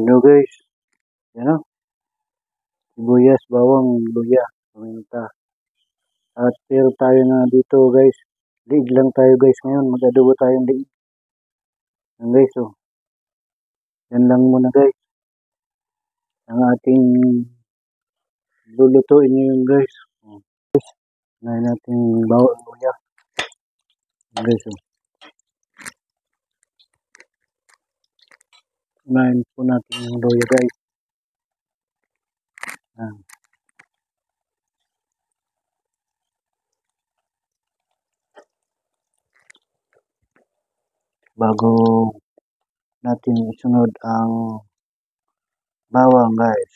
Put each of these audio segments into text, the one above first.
Hello guys, yan o, sibuyas, bawang, luya, paminta. At pero tayo na dito guys, liig lang tayo guys ngayon, mag-adobo tayong liig. Yan guys o, yan lang muna guys, ang ating lulutuin ngayon guys. Guys, ngayon natin bawang, luya. Yan guys o, ngayon po natin yung luya guys. Yan. Bago natin isunod ang bawang guys.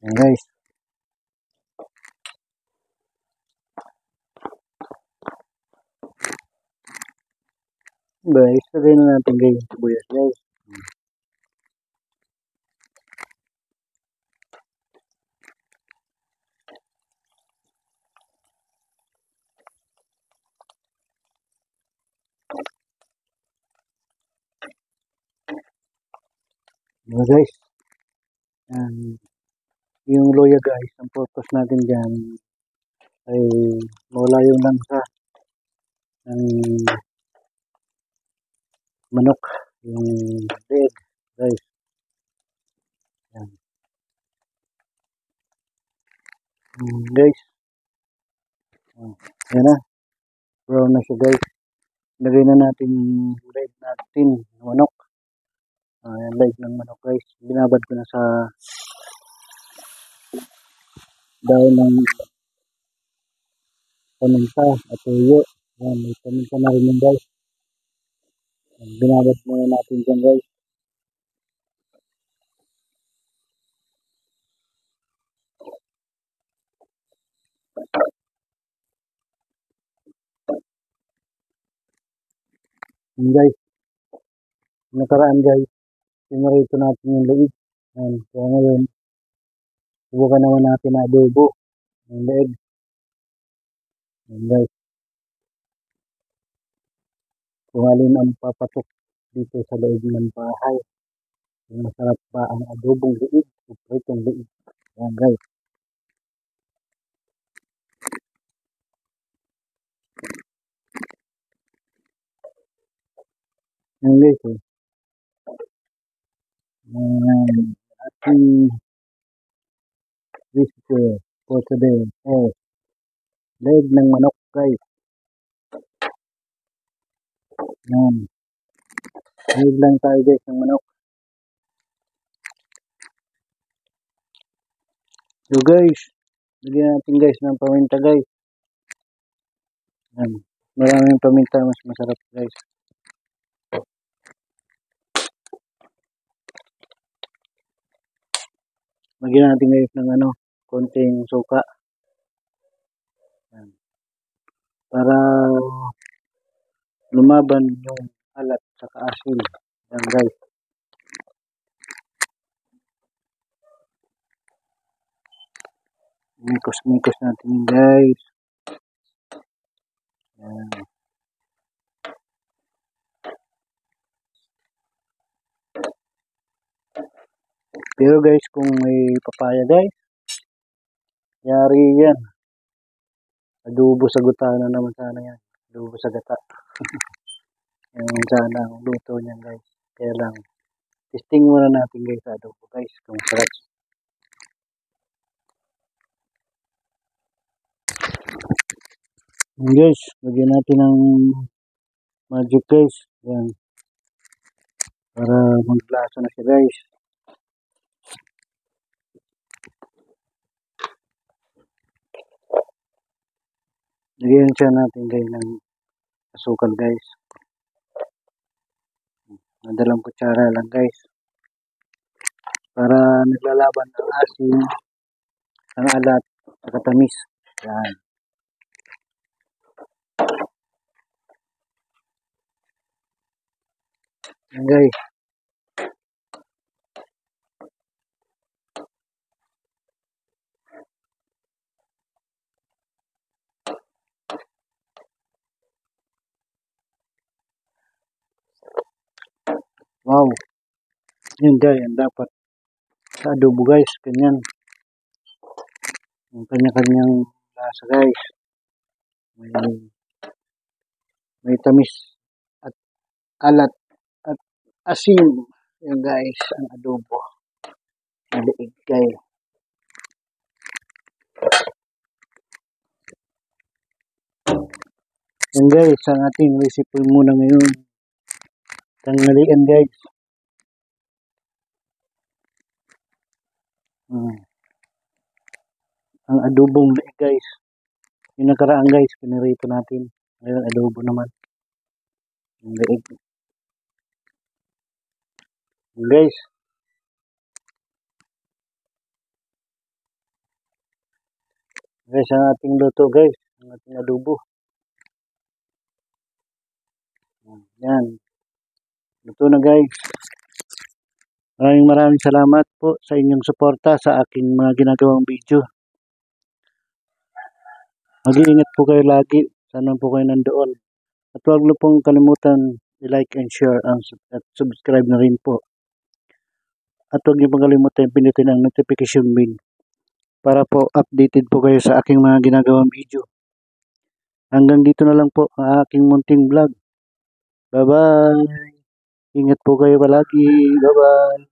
Yan guys. Guys, lagay na natin guys yung sibuyas guys. Yan guys. Yung luya guys, ang purpose natin dyan ay mawala yung langsa ng manok, yung leg guys. Yan. Guys, yan na, brown na siya guys. Lagay na natin yung leg natin ng manok. Yung leg ng manok guys, binabad ko na sa daon ng paminta at tuyo. Yan, may paminta na rin yung guys. Binabad muna natin dyan guys. Yan guys, nakaraan guys, pinarito natin yung leeg. Yan, kaya ngayon, subukan naman natin na adobo yung leeg. Yan guys, kung alin ang papatok dito sa loob ng bahay. Yung masarap pa ang adobong leeg o pritong leeg. Yan guys. Yan guys eh. Ating recipe for today is leg ng manok guys. Yan. Leg lang tayo guys ng manok. So guys, lagyan natin guys ng paminta guys. Yan. Maraming paminta, mas masarap guys. Lagyan natin guys ng konting suka. Yan. Para lumaban yung alat sa asin. Yan guys. Mikos-mikos natin guys. Yan. Pero guys, kung may papaya guys, yari yan. Adobo sa gutana naman sana yan. Adobo sa gata. Yan sana ang luto niyan guys. Kaya lang, testing muna natin guys sa adobo guys. Kung sarap. Yan guys, lagyan natin ng magic guys. Yan. Para maglasa na siya guys. Lagyan siya natin guys ng asukal guys. Nadalang kutsara lang guys. Para naglalaban ang asin, ang alat, at katamis. Yan. Yan guys. Wow. Yun guys, yan dapat sa adobo guys. Ganyan. Yung kanya-kanyang lasa guys. May tamis at alat at asin. Yan guys, ang adobo. Maliig guys. Yan guys, ang ating recipe muna ngayon. Tanghalian guys. Ang adobong liig guys. Yung nakaraan guys, pinirito natin. Ngayon adobo naman. Yung liig. Guys. Guys, ang ating luto guys. Ang ating adobo. Yan. Luto na guys. Maraming salamat po sa inyong suporta sa aking mga ginagawang video. Mag-iingat po kayo lagi. Sana po kayo nandoon. At huwag niyo pong kalimutan i-like and share at subscribe na rin po. At huwag niyo pong kalimutan pindutin ang notification bell para po updated po kayo sa aking mga ginagawang video. Hanggang dito na lang po ang aking munting vlog. Bye-bye. Ingat po kayo palagi. Bye-bye.